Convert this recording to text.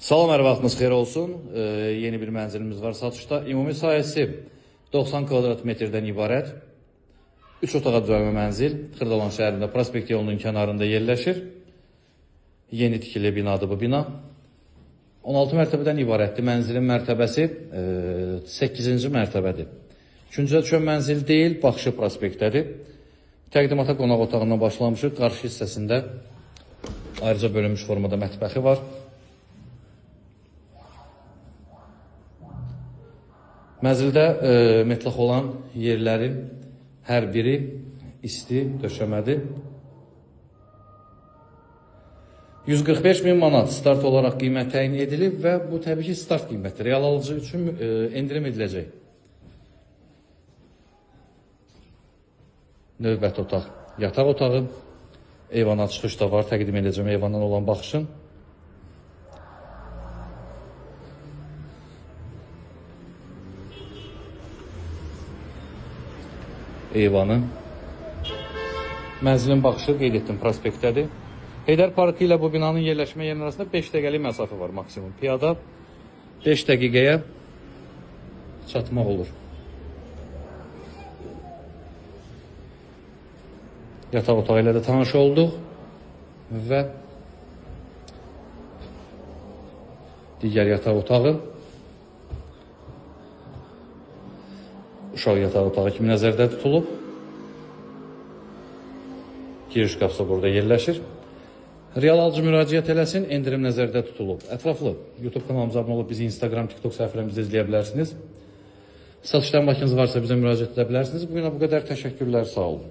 Salam, hər vaxtınız xeyir olsun. Yeni bir mənzilimiz var satışda. Ümumi sahəsi 90 kvadrat metrdən ibarət. 3 otağa düzəlmə mənzil. Xırdalan şəhərində Prospekt yolunun kənarında yerləşir. Yeni tikili binadır bu bina. 16 mərtəbədən ibarətdir. Mənzilin mərtəbəsi 8-ci mərtəbədir. 2-cə düşən mənzil deyil, baxışı prospektdədir. Təqdimata qonaq otağından başlamışıq. Qarşı hissəsində ayrıca bölünmüş formada mətbəxi var. Mənzildə metlaq olan yerlərin hər biri isti döşəmədir. 145.000 manat start olaraq qiymət təyin edilib və bu təbii ki start qiymətdir. Real alıcı üçün endirim ediləcək. Növbəti otaq yataq otağı. Eyvana çıxış da var. Təqdim edəcəm eyvandan olan baxışın. Eyvanı. Mənzilin baxışı qeyd etdim prospektdədir. Heydər Parkı ilə bu binanın yerləşmə yerinin arasında 5 dəqiqəlik məsafə var maksimum. Piyada 5 dəqiqəyə çatmaq olur. Yataq otağı ilə də tanış olduq və digər yataq otağı uşaq yataq otağı kimi nəzərdə tutulub. Giriş qapısı burada yerləşir. Real alıcı müraciət eləsin, endirim nəzərdə tutulub. Ətraflı YouTube kanalımıza abunə olub bizi Instagram, TikTok səhifələrimizdə izləyə bilərsiniz. Satışdan vaktiniz varsa bizə müraciət edə bilərsiniz. Bugünə bu qədər təşəkkürlər, sağ olun.